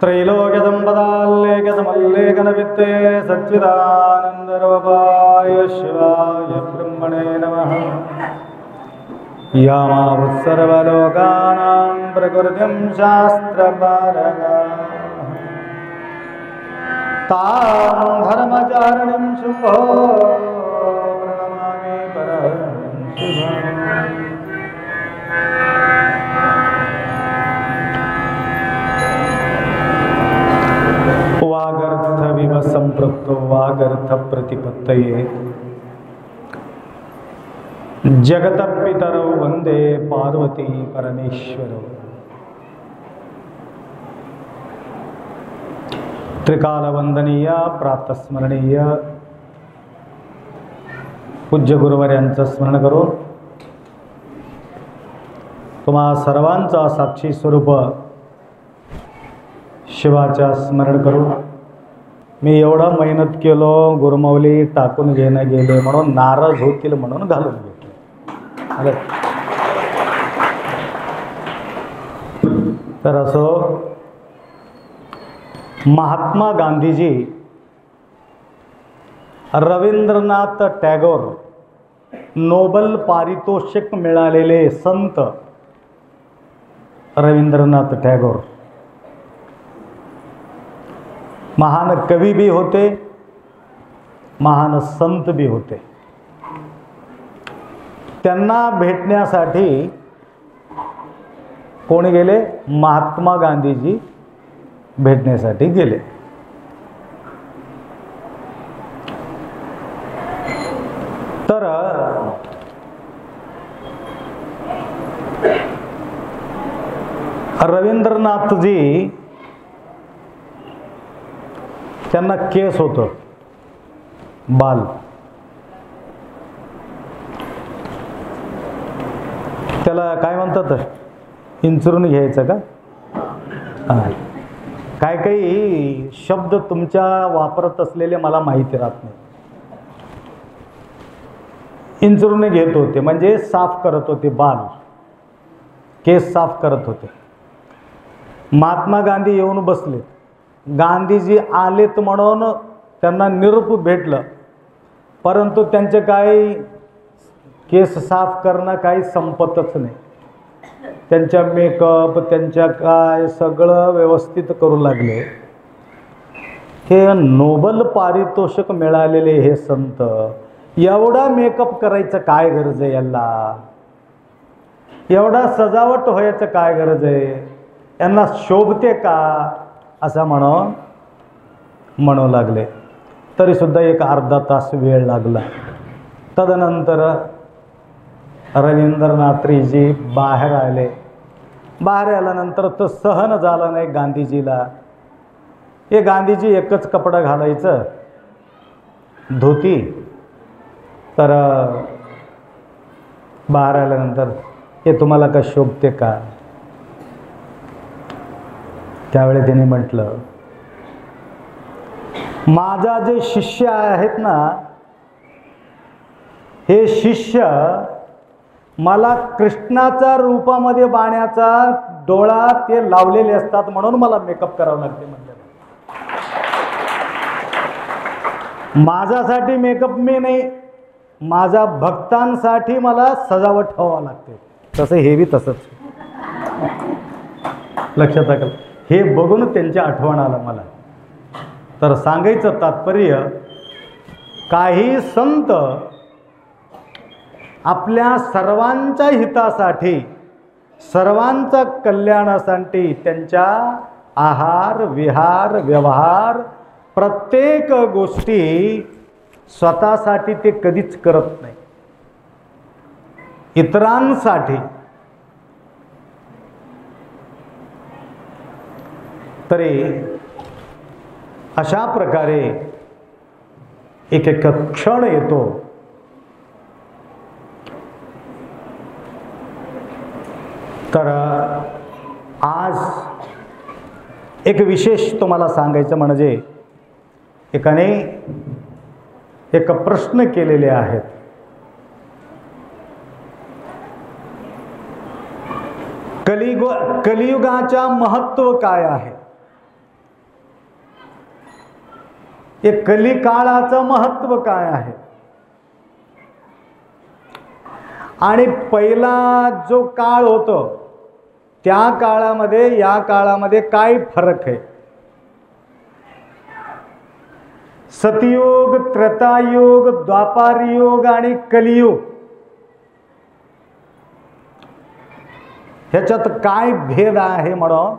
त्रैलोक्यसम्पदाल्लेखसमल्लेखनवित्ते सच्चिदानन्दरूपाय शिवाय ब्रह्मणे नमः। यामावुत्सर्वलोकानां प्रकृतिं शास्त्रपारगा तां धर्मचारिणीं शुभो प्रणमामि परमशिवम्। वागर्थविव संपृक्तो वागर्थ प्रतिपत्तये जगतपितरौ वंदे पार्वती परमेश्वरौ। त्रिकालवंदनीय प्रातस्मरणीय पूज्य गुरुवर्यांचं स्मरण करून तुम्हा सर्वांचा साक्षी स्वरूप शिवाच्या स्मरण करून मी एवढा मेहनत केलो, गुरुमाऊली टाकून घेणं गेले म्हणून नाराज होतील म्हणून घालून घेतले। तर असो, महात्मा गांधीजी रवींद्रनाथ टागोर नोबेल पारितोषिक मिळालेले संत रवींद्रनाथ टागोर महान कवी भी होते, महान संत भी होते। त्यांना भेटण्यासाठी कोण गेले? महात्मा गांधीजी भेटण्यासाठी गेले। तर रवींद्रनाथजी त्यांना केस होतं, बाल। त्याला काय म्हणतात, इंचरून घ्यायचं का? काय काही शब्द तुमच्या वापरत असलेले मला माहिती राहत नाही। इंचरून घेत होते म्हणजे साफ करत होते, बाल केस साफ करत होते। महात्मा गांधी येऊन बसले, गांधीजी आलेत म्हणून त्यांना निरोप भेटलं, परंतु त्यांचे काही केस साफ करणं काही संपतच नाही। त्यांच्या मेकअप, त्यांच्या काय सगळं व्यवस्थित करू लागले। हे नोबेल पारितोषिक मिळालेले हे संत एवढा मेकअप करायचं काय गरज आहे? यांना एवढा सजावट व्हायचं काय गरज आहे? यांना शोभते का? असं म्हणू लागले। तरी सुद्धा एक अर्धा तास वेळ लागला। तदनंतर रवींद्रनाथजी बाहेर आले। बाहेर आल्यानंतर तर सहन झालं नाही गांधीजीला। हे गांधीजी एकच कपडा घालायचं, धोती। तर बाहेर आल्यानंतर हे तुम्हाला का शोभते का? त्यावेळी त्यांनी म्हटलं, माझा जे शिष्य आहेत ना, हे शिष्य मला कृष्णाच्या रूपामध्ये बाण्याचा डोळा ते लावलेले असतात म्हणून मला मेकअप करावं लागते म्हणजे। माझ्यासाठी मेकअप मी नाही, माझ्या भक्तांसाठी मला सजावट व्हावं लागते। तसं हे बी तसंच लक्षात आलं। हे बघून त्यांची आठवण आलं मला। तर सांगायचं तात्पर्य, काही संत आपल्या सर्वांच्या हितासाठी, सर्वांच्या कल्याणासाठी त्यांच्या आहार, विहार, व्यवहार प्रत्येक गोष्टी स्वतःसाठी ते कधीच करत नाही, इतरांसाठी। तरी अशा प्रकारे एक क्षण येतो, तर आज एक विशेष तुम्हाला सांगायचं म्हणजे एकाने एक प्रश्न केलेले आहेत। कलियुगाचा महत्त्व काय आहे? हे कलिकाळाचं महत्त्व काय आहे आणि पहिला जो काळ होतो त्या काळामध्ये या काळामध्ये काय फरक आहे. सतयुग, त्रेतायुग, द्वापारयुग आणि कलियुग ह्याच्यात काय भेद आहे म्हणून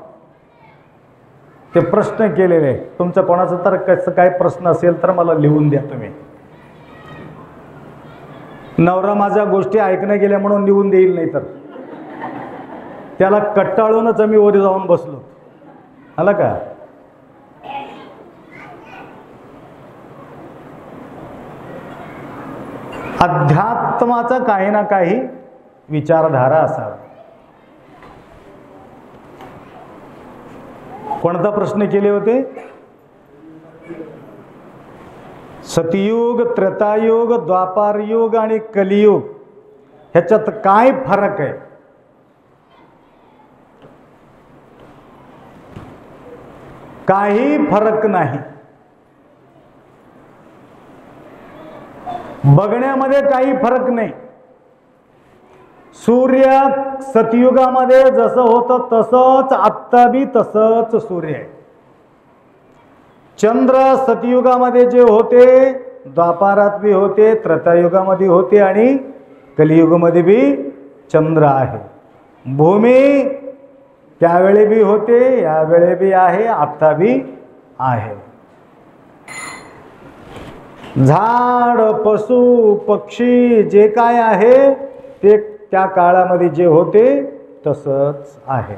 ते प्रश्न केलेले. तुमचं कोणाचं तर कसं काय प्रश्न असेल तर मला लिहून द्या तुम्ही. नवरा माझ्या गोष्टी ऐकणं गेल्या म्हणून लिहून देईल, नाही तर त्याला कट्टाळूनच आम्ही वर जाऊन बसलो. आला का? अध्यात्माचा काही ना काही विचारधारा असावा. कोणता प्रश्न केले होते? सतयुग, त्रेतायुग, द्वापारयुग आणि कलियुग ह्याच्यात काय फरक आहे? काही फरक नाही. बघण्यामध्ये काही फरक नाही. सूर्य सतयुगामध्ये जसं होतं तसंच आत्ता बी तसंच सूर्य आहे. चंद्र सतयुगामध्ये जे होते द्वापारात बी होते, त्रेतायुगामध्ये होते आणि कलियुगामध्ये बी चंद्र आहे. भूमी त्यावेळी बी होते, यावेळी बी आहे, आत्ता बी आहे. झाड, पशु, पक्षी जे काय आहे ते त्या काळामध्ये जे होते तसंच आहे.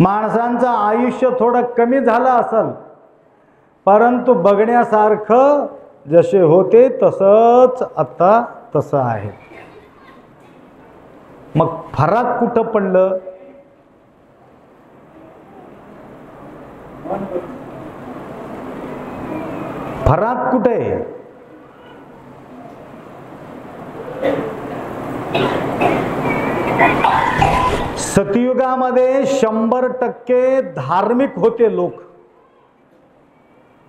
माणसांचं आयुष्य थोडं कमी झालं असेल, परंतु बघण्यासारखं जसे होते तसंच आता तसं आहे. मग फरक कुठं पडलं? फरक कुठे आहे? सतयुगामध्ये 100% धार्मिक होते लोक.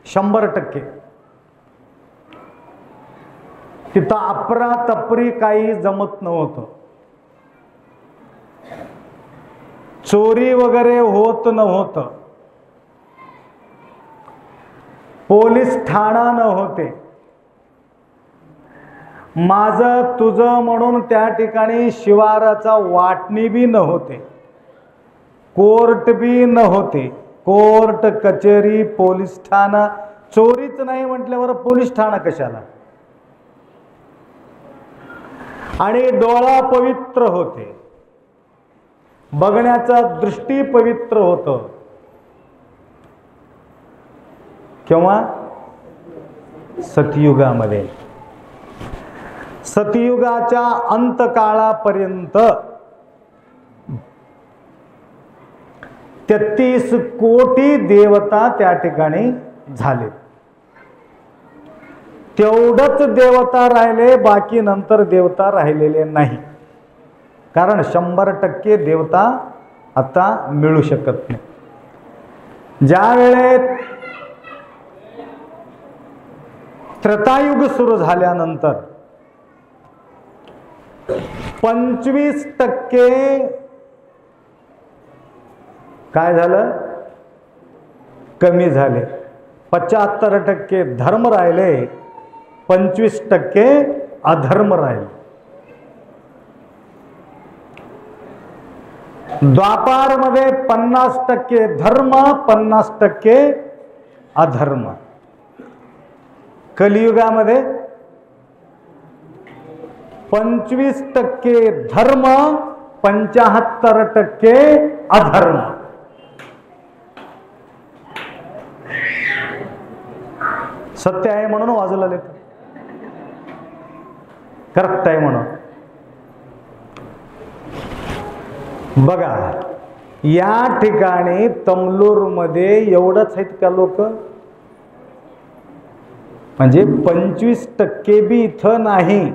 100% तिथं अफरातफरी काही जमत नव्हतं. चोरी वगैरे होत नव्हतं. पोलीस ठाणा नव्हते. माझं तुझं म्हणून त्या ठिकाणी शिवाराचा वाटणी बी नव्हते. कोर्ट बी नव्हते. कोर्ट, कचेरी, पोलीस ठाणा. चोरीच नाही म्हटल्यावर पोलीस ठाणा कशाला? आणि डोळा पवित्र होते. बघण्याचा दृष्टी पवित्र होतं. केव्हा? सतयुगामध्ये. सतयुगाच्या अंतकाळापर्यंत 33 कोटी देवता त्या ठिकाणी झाले. तेवढंच देवता राहिले, बाकी नंतर देवता राहिलेले नाही. कारण 100% देवता आता मिळू शकत नाही. ज्या वेळेत त्रेतायुग सुरू झाल्यानंतर 25% काय झालं? कमी झाले. 75% धर्म राहिले, 25% अधर्म राहिले. द्वापारमध्ये 50% धर्म, 50% अधर्म. कलियुगामध्ये 25% धर्म, 75% अधर्म. सत्य आहे म्हणून वाजवलं लेतं. करेक्ट आहे म्हणून. बघा, या ठिकाणी तमलोरमध्ये एवढंच आहेत का लोक? म्हणजे 25% बी इथं नाही,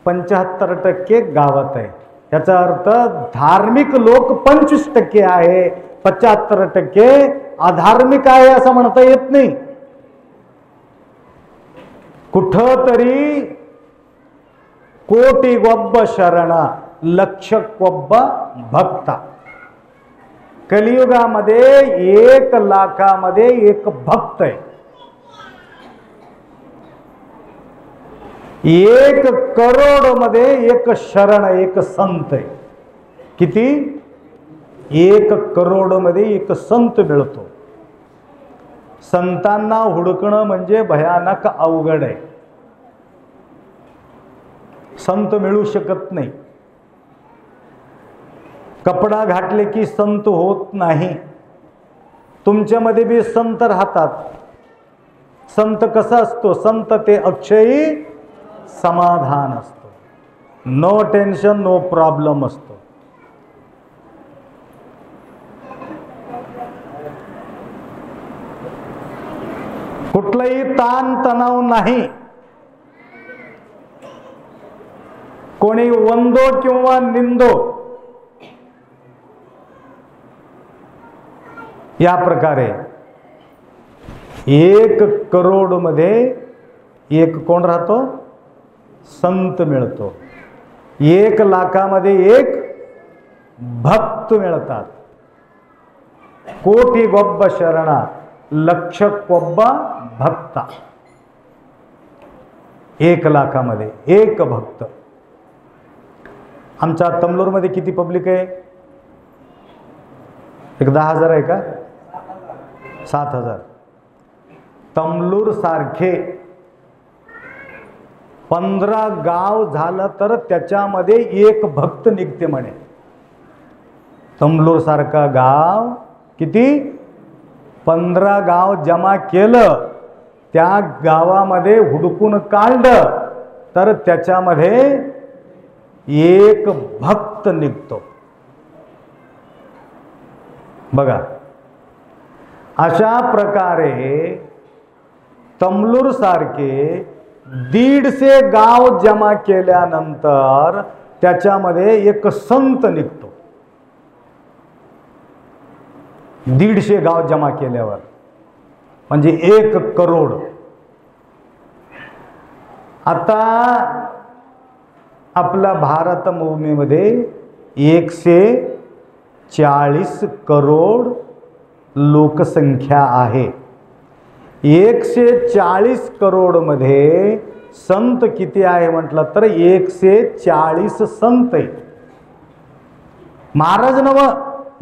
75% गावात आहे. याचा अर्थ धार्मिक लोक 25% आहे, 75% अधार्मिक आहे असं म्हणता येत नाही. कुठंतरी कोटी गोब्ब शरण लक्ष कोब्ब भक्ता. कलियुगामध्ये 1 लाखामध्ये 1 भक्त आहे. 1 करोड मध्ये 1 शरण, 1 संत आहे. किती? 1 करोड मध्ये 1 संत मिळतो. संतांना हुडकणं म्हणजे भयानक अवघड आहे. संत मिळू शकत नाही. कपडा घातले की संत होत नाही. तुमच्यामध्ये बी संत राहतात. संत कसा असतो? संत ते अक्षयी समाधान असतो. नो टेन्शन, नो प्रॉब्लेम असतो. कुठलाही ताण तणाव नाही. कोणी वंदो किंवा निंदो या प्रकारे 1 करोड मध्ये 1 कोण राहतो? संत मिळतो. 1 लाखामध्ये 1 भक्त मिळतात. कोटी गोब्ब शरणा लक्ष कोब्बा भक्ता. 1 लाखामध्ये 1 भक्त. आमच्या तमलोरमध्ये किती पब्लिक आहे? एक 10,000 आहे का? 7,000. तमलूर सारखे 15 गाव झालं तर त्याच्यामध्ये 1 भक्त निघते म्हणे. तमलूर सारखा गाव किती? 15 गाव जमा केलं, त्या गावामध्ये हुडकून काढलं तर त्याच्यामध्ये 1 भक्त निघतो. बघा, अशा प्रकारे तमलूर सारखे 150 गाव जमा केल्यानंतर त्याच्यामध्ये 1 संत निघतो. 150 गाव जमा केल्यावर म्हणजे 1 करोड. आता आपल्या भारत भूमीमध्ये 140 करोड लोकसंख्या आहे. 140 करोड मध्ये संत किती आहे म्हटलं तर 140 संत आहे. महाराज नव,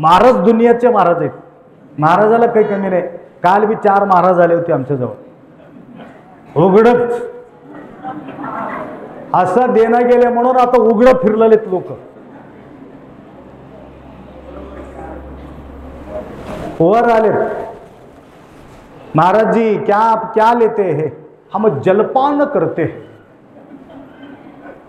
महाराज दुनियाचे महाराज आहेत. महाराजाला काही कमी नाही. काल बी 4 महाराज आले होते आमच्याजवळ. उघडच असं देणं गेले म्हणून आता उघडं फिरलेत लोक. वर आले, महाराज जी क्या लेते हैं? हम जलपान करते हैं.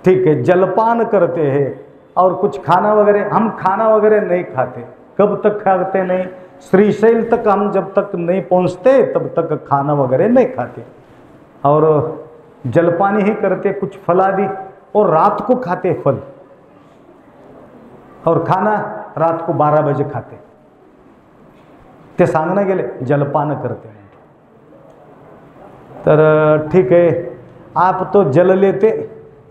ठीक है, जलपान करते हैं और कुछ खाना वगैरह? हम खाना वगैरह नहीं खाते. कब तक खाते नहीं? श्रीशैल तक हम जब तक नहीं पहुंचते तब तक खाना वगैरह नहीं खाते और जलपान ही करते. कुछ फलादि और रात को खाते फल और खाना रात को 12 बजे खाते. ते सांगणं गेले जलपान करते. तर ठीक है, आप तो जल लेते,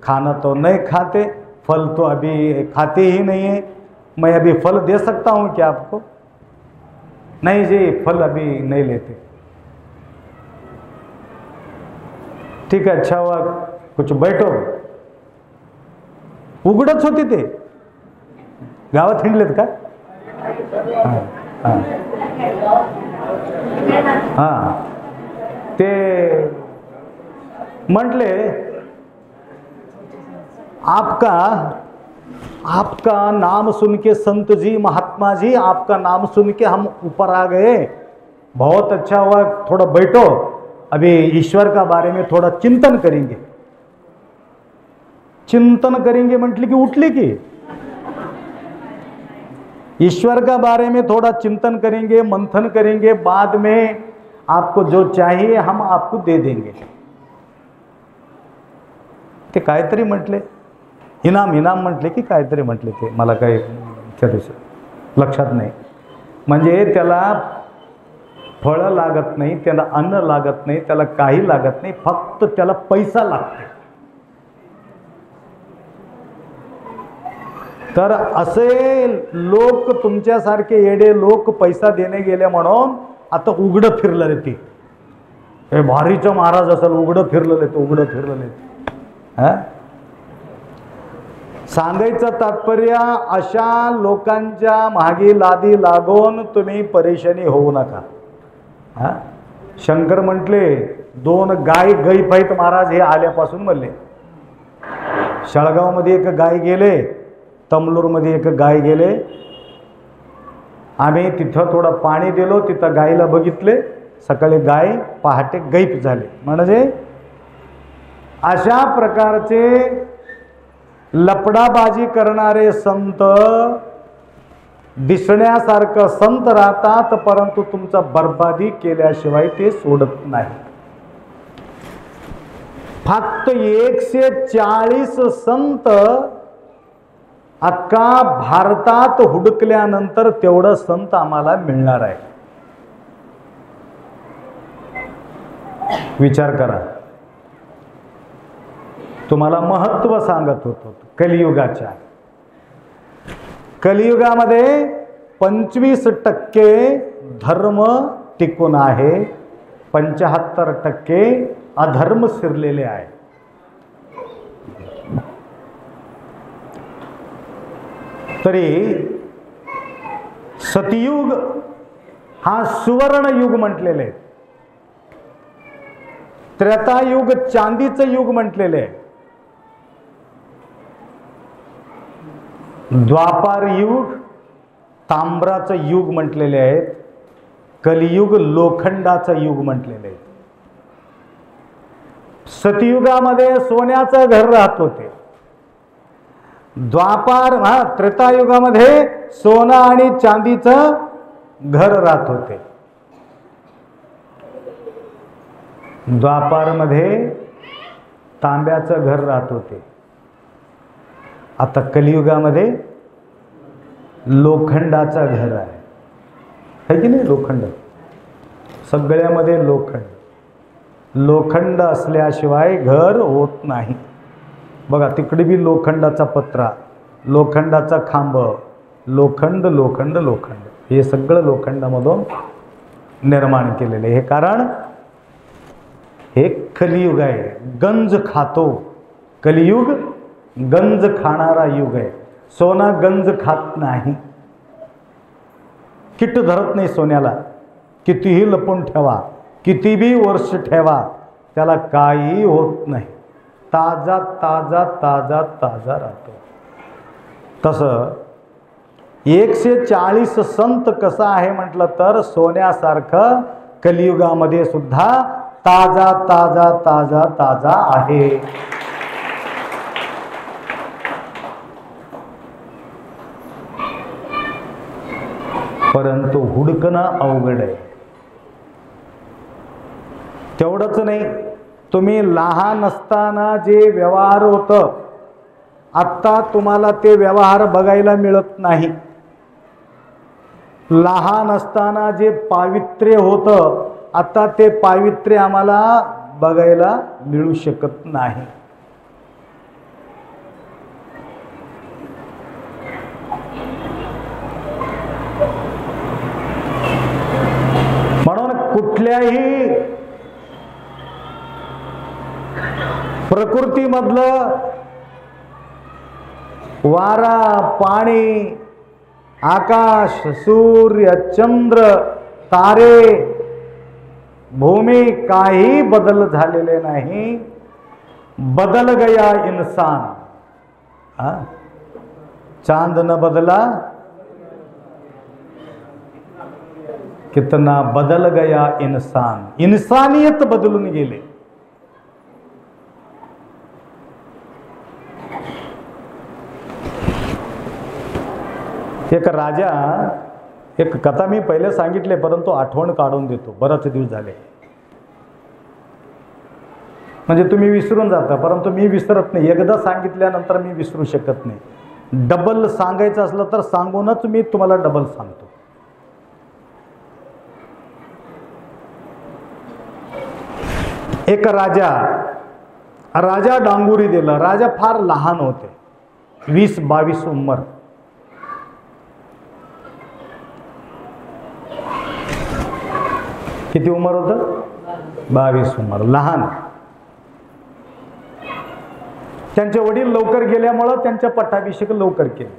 खाना तो नहीं खाते, फल तो अभी खाते ही नहीं है. मैं अभी फल दे सकता हूँ क्या आपको? नहीं जी, फल अभी नहीं लेते. ठीक है, अच्छा हुआ, कुछ बैठो. उघडच होते ते. गावात हिंडलेत का? हां, ते म्हटले आपका नाम सुन के संत जी, महात्मा जी, आपका नाम सुन के हम ऊपर आ गए. बहुत अच्छा हुआ, थोड़ा बैठो, अभी ईश्वर का बारे में थोड़ा चिंतन करेंगे. चिंतन करेंगे म्हटली की उठली की. ईश्वर का बारे में थोड़ा चिंतन करेंगे, मंथन करेंगे, बाद में आपको जो चाहिए हम आपको दे देंगे. ते काहीतरी म्हटले, इनाम म्हटले की काहीतरी म्हटले, ते मला काही त्या दिवशी लक्षात नाही. म्हणजे त्याला फळं लागत नाही, त्याला अन्न लागत नाही, त्याला काही लागत नाही, फक्त त्याला पैसा लागतो. तर असे लोक, तुमच्यासारखे येडे लोक पैसा देणे गेले म्हणून आता उघडं फिरलं ते. हे भारीचं महाराज असेल, उघडं फिरलेलं ते, उघडं फिरलेलं ते. हा, सांगायचं तात्पर्य, अशा लोकांच्या मागे लादी लागून तुम्ही परेशानी होऊ नका. हा, शंकर म्हटले 2 गाय गैप आहेत महाराज, हे आल्यापासून म्हणले. शाळगावमध्ये एक गाय गेले, तमलूरमध्ये एक गाय गेले. आम्ही तिथं थोडं पाणी दिलो, तिथं गायला बघितले, सकाळी गाय पहाटे गैप झाले. म्हणजे अशा प्रकारचे लपडाबाजी करणारे संत दिसण्यासारखं संत राहतात, परंतु तुमचा बर्बादी केल्याशिवाय ते सोडत नाही. फक्त 140 संत अख्खा भारतात हुडकल्यानंतर तेवढं संत आम्हाला मिळणार आहे. विचार करा. तुम्हाला महत्त्व सांगत होतो कलियुगाच्या. कलियुगामध्ये 25% धर्म टिकून आहे, 75% अधर्म शिरलेले आहे. तरी सतयुग हा सुवर्ण युग म्हटलेले आहे, त्रेतायुग चांदीचं युग म्हटलेले आहे, द्वापार युग तांब्राचं युग म्हटलेले आहेत, कलियुग लोखंडाचं युग म्हटलेले आहे. सतयुगामध्ये सोन्याचं घर राहत होते, त्रेतायुगामध्ये सोनं आणि चांदीचं घर राहत होते, द्वापारमध्ये तांब्याचं घर राहत होते. आता कलियुगामध्ये लोखंडाचं घर आहे की नाही? लोखंड, सगळ्यामध्ये लोखंड. लोखंड असल्याशिवाय घर होत नाही. बघा तिकडे बी लोखंडाचा पत्रा, लोखंडाचा खांब, लोखंड लोखंड लोखंड, हे सगळं लोखंडामधून निर्माण केलेलं आहे. हे कारण हे कलियुग आहे, गंज खातो. कलियुग गंज खाणारा युग आहे. सोना गंज खात नाही, किट धरत नाही सोन्याला. कितीही लपून ठेवा, किती बी वर्ष ठेवा, त्याला काही होत नाही. ताजा ताजा ताजा ताजा राहतो. तसं 140 संत कसं आहे म्हटलं तर सोन्यासारखं कलियुगामध्ये सुद्धा ताजा ताजा ताजा ताजा आहे. परंतु हुडकणं अवघड आहे. तेवढंच नाही, तुम्ही लहान असताना जे व्यवहार होतं, आत्ता तुम्हाला ते व्यवहार बघायला मिळत नाही. लहान असताना जे पावित्र्य होतं, आता ते पावित्र्य आम्हाला बघायला मिळू शकत नाही. म्हणून कुठल्याही प्रकृतीमधलं वारा, पाणी, आकाश, सूर्य, चंद्र, तारे, भूमी काही बदल झालेले नाही. बदल गया इंसान. चांद न बदला कितना बदल गया इंसान. इंसानियत बदलून गेले. एक राजा, एक कथा मी पहिले सांगितले, परंतु आठवण काढून देतो, बरेच दिवस झाले. म्हणजे तुम्ही विसरून जाता, परंतु मी विसरत नाही. एकदा सांगितल्यानंतर मी विसरू शकत नाही. डबल सांगायचं असलं तर सांगूनच मी तुम्हाला डबल सांगतो. एक राजा डांगुरी दिलं. राजा फार लहान होते, 20-22 उंमर. किती उंमर होतं? 22 उंमर, लहान. त्यांचे वडील लवकर गेल्यामुळं त्यांच्या पट्टाभिषेक लवकर केले.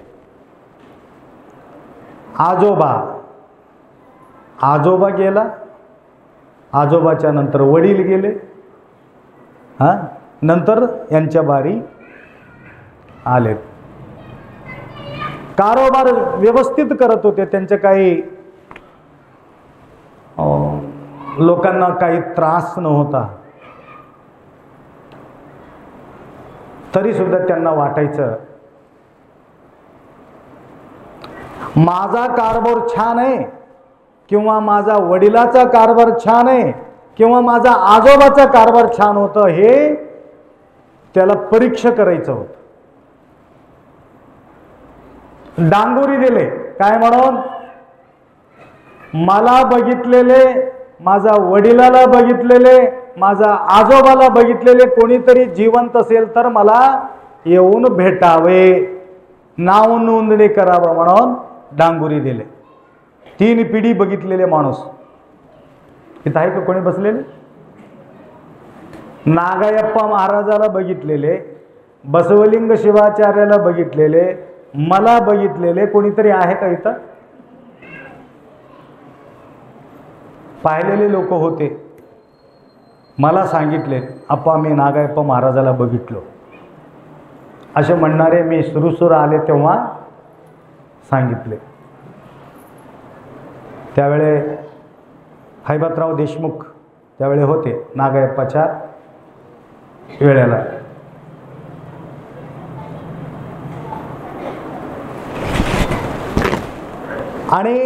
आजोबा गेला, आजोबाच्या नंतर वडील गेले, नंतर यांच्या बारी आले. कारोबार व्यवस्थित करत होते. त्यांचे काही लोकांना काही त्रास नव्हता. तरी सुद्धा त्यांना वाटायचं माझा कारभार छान आहे किंवा माझा वडिलाचा कारभार छान आहे किंवा माझा आजोबाचा कारभार छान होतं, हे त्याला परीक्षा करायचं होतं. डांगुरी दिले काय म्हणून? मला बघितलेले, माझा वडिलाला बघितलेले, माझा आजोबाला बघितलेले कोणीतरी जिवंत असेल तर मला येऊन भेटावे, नाव नोंदणी करावं म्हणून डांगुरी दिले. 3 पिढी बघितलेले माणूस इथं आहे का कोणी बसलेले? नागायप्पा महाराजाला बघितलेले, बसवलिंग शिवाचार्याला बघितलेले, मला बघितलेले कोणीतरी आहे का इथं? पाहिलेले लोक होते. मला सांगितले अप्पा मी नागायप्पा महाराजाला बघितलो, असे म्हणणारे मी सुरू आले तेव्हा सांगितले. त्यावेळे हैबतराव देशमुख त्यावेळे होते नागायप्पाच्या वेळेला. आणि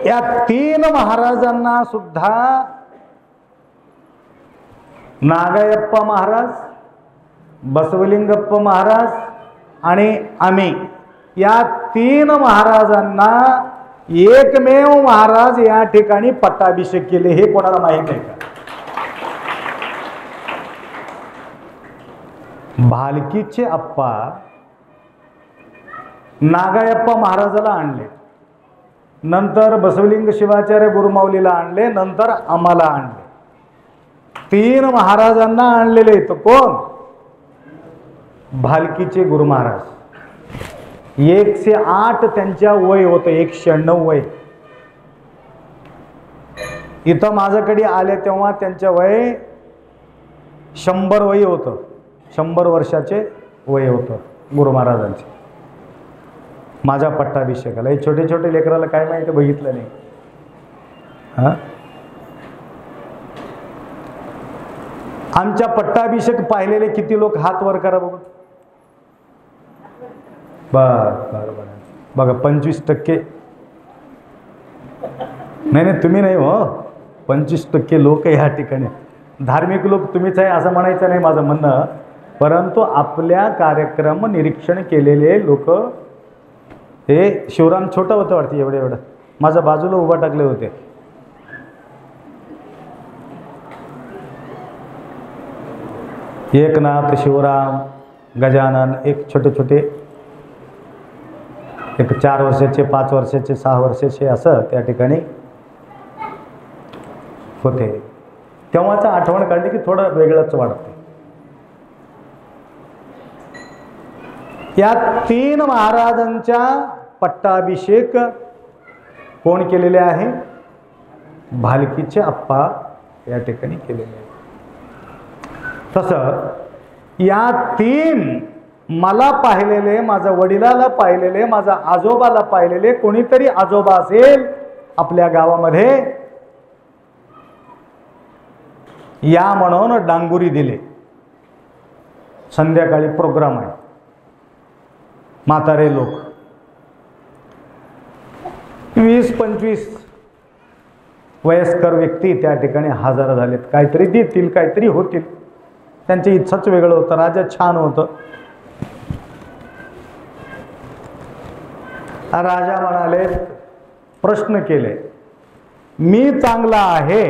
या 3 महाराजांना सुद्धा नागायप्पा महाराज, बसवलिंगप्पा महाराज आणि आम्ही या 3 महाराजांना एकमेव महाराज या ठिकाणी पट्टाभिषेक केले. हे कोणाला माहित आहे का? भालकीचे अप्पा नागायप्पा महाराजाला आणले, नंतर बसवलिंग शिवाचार्य गुरुमाऊलीला आणले, नंतर आम्हाला आणले. 3 महाराजांना आणलेले. तो कोण? भालकीचे गुरु महाराज. 108 त्यांच्या वय होतं, 196 वय. इथं माझ्याकडे आले तेव्हा त्यांच्या वय 100 वय होतं, 100 वर्षाचे वय होतं गुरु महाराजांचे. माझ्या पट्टाभिषेकाला हे छोटे छोटे लेकराला काय माहिती, बघितलं नाही. आमच्या पट्टाभिषेक पाहिलेले किती लोक हात वर करा बघू. बर बघा 25%. नाही तुम्ही नाही हो, 25% लोक या ठिकाणी. धार्मिक लोक तुम्हीच आहे असं म्हणायचं नाही माझं म्हणणं, परंतु आपल्या कार्यक्रम निरीक्षण केलेले लोक. हे शिवराम छोटं होतं वाटतं, एवढं माझ्या बाजूला उभा टाकले होते. एकनाथ, शिवराम, गजानन, एक छोटे छोटे, एक 4 वर्षाचे, 5 वर्षाचे, 6 वर्षाचे असं त्या ठिकाणी होते. तेव्हाच आठवण काढली की थोडं वेगळंच वाटतं. या 3 महाराजांच्या पट्टाभिषेक कोण केलेले आहे? भालकीचे अप्पा या ठिकाणी केलेले आहे. तसं या 3 मला पाहिलेले, माझ्या वडिलाला पाहिलेले, माझ्या आजोबाला पाहिलेले कोणीतरी आजोबा असेल आपल्या गावामध्ये, या म्हणून डांगुरी दिले. संध्याकाळी प्रोग्राम आहे. म्हातारे लोक 20-25 वयस्कर व्यक्ती त्या ठिकाणी हजर झालेत. काहीतरी देतील, काहीतरी होतील. त्यांची इच्छाच वेगळं होतं. राजा छान होतं. राजा म्हणाले, प्रश्न केले, मी चांगला आहे,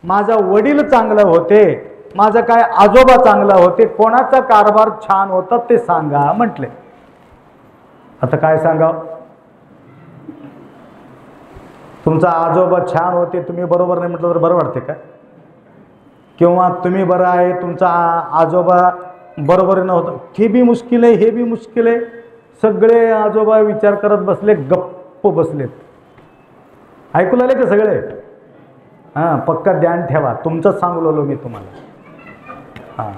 माझा वडील चांगले होते, माझं काय आजोबा चांगला होते, कोणाचा कारभार छान होता ते सांगा म्हटले. आता काय सांगावं? तुमचा आजोबा छान होते, तुम्ही बरोबर नाही म्हटलं तर बरं वाटते का? किंवा तुम्ही बरं आहे, तुमचा आजोबा बरोबर नव्हतं, हे बी मुश्किल आहे, हे बी मुश्किल आहे. सगळे आजोबा विचार करत बसले, गप्प बसलेत. ऐकू लागले का सगळे? हां, पक्का ध्यान ठेवा, तुमचंच सांगलो मी तुम्हाला. हां,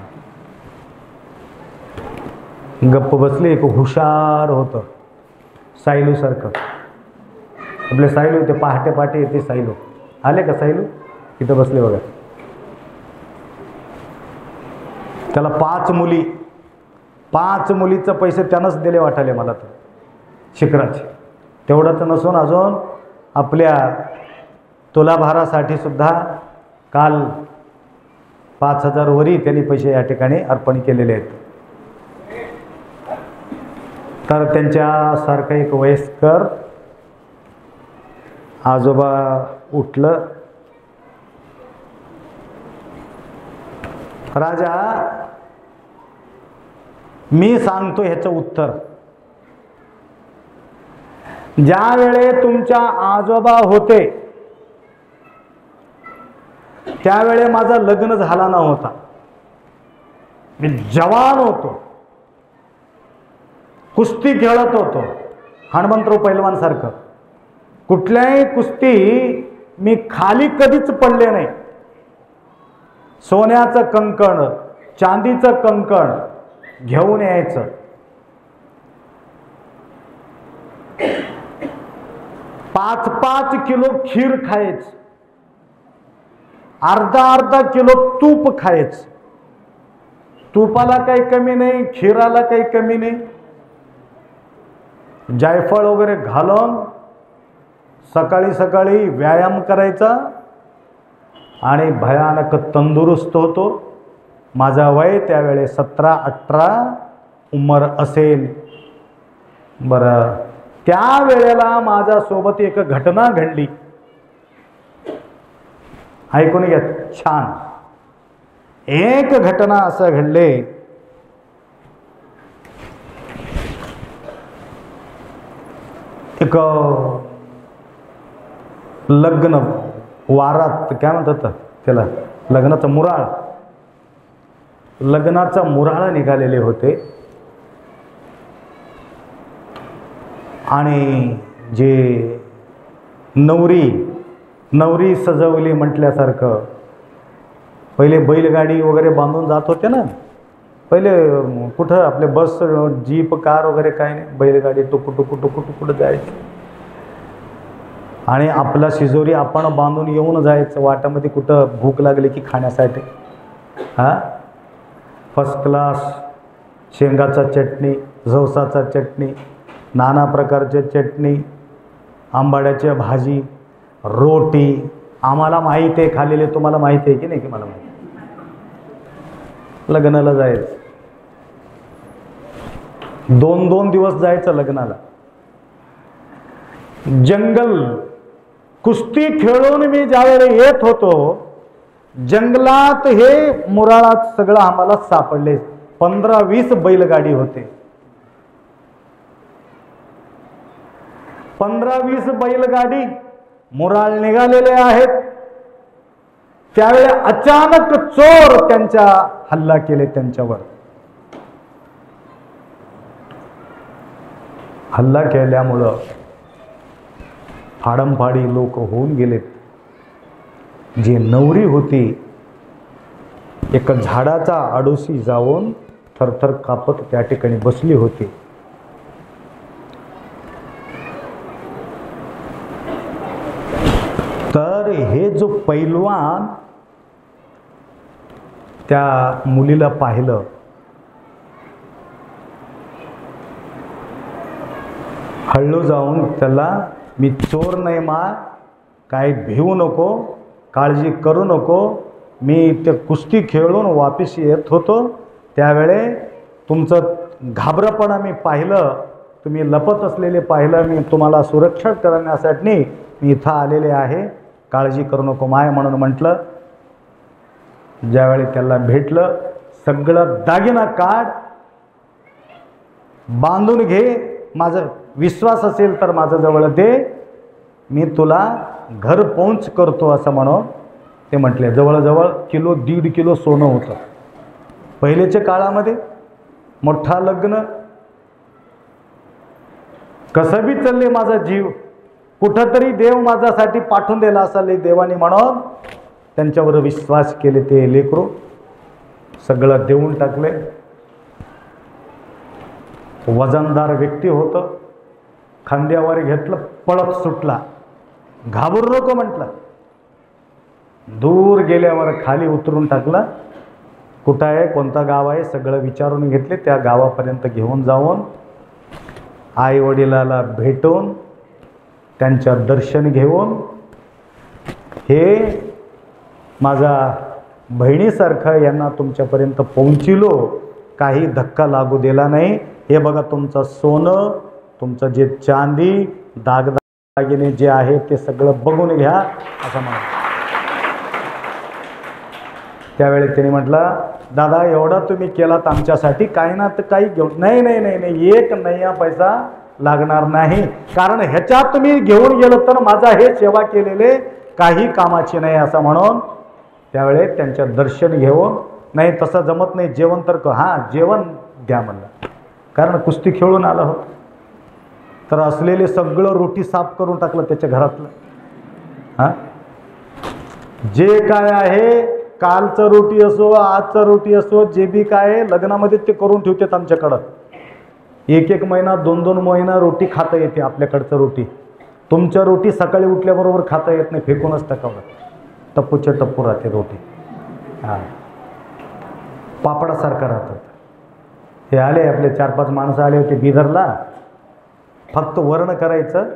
गप्प बसले. एक हुशार होतं, सायलू सारखं. आपले सायलू ते पहाटे पहाटे येते सायलू. आले का सायलू? इथं बसले बघा. त्याला 5 मुली, 5 मुलीचं पैसे त्यानंच दिले वाटाले मला तर शिखराचे. तेवढं तर नसून अजून आपल्या तुलाभारासाठी सुद्धा काल 5,000 वरी त्यांनी पैसे या ठिकाणी अर्पण केलेले आहेत. तर त्यांच्यासारखं एक वयस्कर आजोबा उठलं. राजा, मी सांगतो ह्याचं उत्तर. ज्या वेळे तुमच्या आजोबा होते त्यावेळे माझं लग्न झाला नव्हता. मी जवान होतो, कुस्ती खेळत होतो, हनुमंतराव पैलवान सारखं. कुठल्याही कुस्ती मी खाली कधीच पडले नाही. सोन्याचं कंकण, चांदीचं कंकण घेऊन यायचं. पाच किलो खीर खायचं, अर्धा किलो तूप खायचं. तुपाला काही कमी नाही, खीराला काही कमी नाही. जायफळ वगैरे घालून सकाळी सकाळी व्यायाम करायचा आणि भयानक तंदुरुस्त होतो. माझा वय त्यावेळे 17-18 उमर असेल. बरं, त्या वेळेला माझ्यासोबत एक घटना घडली, ऐकून घ्या छान. एक घटना असं घडले, एक लग्न वारात काय म्हणतात त्याला, लग्नाचं मुराळ, लग्नाचा मुराळ निघालेले होते. आणि जे नवरी सजवली म्हटल्यासारखं, पहिले बैलगाडी वगैरे बांधून जात होते ना. पहिले कुठं आपले बस जीप कार वगैरे काय नाही, बैलगाडी टुकू जायची. आणि आपला शिजोरी आपण बांधून येऊन जायचं वाटामध्ये, कुठं भूक लागली की खाण्यासाठी. हां, फर्स्ट क्लास शेंगाचा चटणी, जवसाचा चटणी, नाना प्रकारचे चटणी, आंबाड्याची भाजी, रोटी. आम्हाला माहीत आहे खाल्लेले, तुम्हाला माहिती आहे की नाही की मला माहिती. लग्नाला जायचं, 2-2 दिवस जायचं लग्नाला. जंगल, कुस्ती खेळून मी ज्यावेळी येत होतो, जंगलात हे मुराळात सगळं आम्हाला सापडले. 15-20 बैलगाडी होते. 15-20 बैलगाडी मुराळ निघालेले आहेत. त्यावेळी अचानक चोर त्यांच्या हल्ला केले, त्यांच्यावर हल्ला केल्यामुळं फाडमफाडी लोक होऊन गेलेत. जी नवरी होती एक झाडाचा आडोशी जाऊन थरथर कापत त्या ठिकाणी बसली होती. तर हे जो पैलवान त्या मुलीला पाहिलं, हळू जाऊन त्याला, मी चोर नाही मा, काय भिवू नको, काळजी करू नको, मी ते कुस्ती खेळून वापिस येत होतो त्यावेळे तुमचं घाबरपणा मी पाहिलं, तुम्ही लपत असलेले पाहिलं. मी तुम्हाला सुरक्षा करण्यासाठी मी इथं आलेले आहे, काळजी करू नको माय म्हणून म्हटलं. ज्यावेळी त्याला भेटलं, सगळं दागिना काढ, बांधून घे, माझा विश्वास असेल तर माझं जवळ दे, मी तुला घर पोंच करतो असं म्हणून ते म्हटले. जवळजवळ किलो 1.5 किलो सोनं होतं. पहिलेच्या काळामध्ये मोठा लग्न, कसं बी चालले माझा जीव, कुठंतरी देव माझ्यासाठी पाठवून दिला असाल देवाने म्हणून त्यांच्यावर विश्वास केले. ते लेकरू सगळं देऊन टाकले. वजनदार व्यक्ती होतं, खांद्यावर घेतलं, पळत सुटला. घाबरू नको म्हटलं. दूर गेल्यावर खाली उतरून टाकलं. कुठं आहे, कोणतं गाव आहे, सगळं विचारून घेतले. त्या गावापर्यंत घेऊन जाऊन आई वडिलाला भेटून त्यांचं दर्शन घेऊन, हे माझा बहिणीसारखं यांना तुमच्यापर्यंत पोहोचिलो, काही धक्का लागू दिला नाही. हे बघा तुमचं सोनं, तुमचं जे चांदी, दागदागिने जे आहे ते सगळं बघून घ्या असं म्हणा. त्यावेळी त्याने म्हटलं, दादा एवढा तुम्ही केलात आमच्यासाठी, काही ना तर काही घेऊन. नाही नाही नाही नाही, एक नया पैसा लागणार नाही, कारण ह्याच्यात तुम्ही घेऊन गेलं तर माझा हे सेवा केलेले काही कामाची नाही असं म्हणून त्यावेळी त्यांचं दर्शन घेऊन, नाही तसं जमत नाही, जेवण तर हां जेवण द्या म्हणलं, कारण कुस्ती खेळून आलं होतं. तर असलेले सगळं रोटी साफ करून टाकलं त्याच्या घरातलं. हां जे काय आहे, कालचं रोटी असो, आजचं रोटी असो, जे बी काय आहे लग्नामध्ये ते करून ठेवतात आमच्याकडं. 1-1 महिना 2-2 महिना रोटी खाता येते आपल्याकडचं रोटी. तुमच्या रोटी सकाळी उठल्याबरोबर खाता येत नाही, फेकूनच टाकावं, टप्पूच्या टप्पू राहते रोटी. हां पापडासारखं राहतात. हे आले आपले 4-5 माणसं आले होते बिदरला, फक्त वरण करायचं,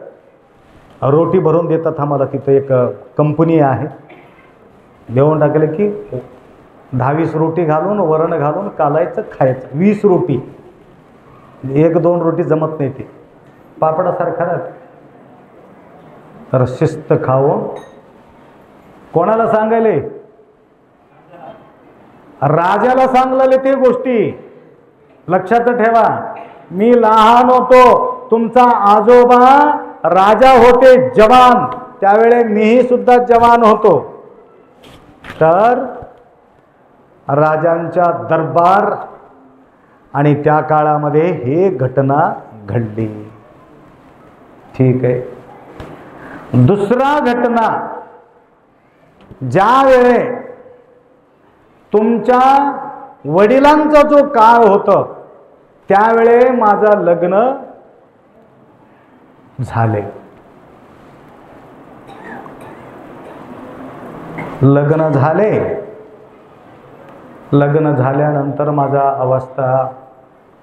रोटी भरून देतात आम्हाला. तिथं एक कंपनी आहे, देऊन टाकले की 10-20 रोटी घालून वरण घालून कालायचं, खायचं. 20 रोटी, 1-2 रोटी जमत नाही, ते पापडासारखा राहत. तर शिस्त खावं. कोणाला सांगायले? राजाला सांगलेले ते गोष्टी लक्षात ठेवा. मी लहान होतो, तुमचा आजोबा राजा होते, जवान, त्यावेळे मीही सुद्धा जवान होतो. तर राजांच्या दरबार आणि त्या काळामध्ये हे घटना घडली. ठीक आहे. दुसरा घटना, ज्या वेळे तुमच्या वडिलांचा जो काळ होता त्यावेळे माझं लग्न झाले. लग्न झाले. लग्न झाल्यानंतर माझा अवस्था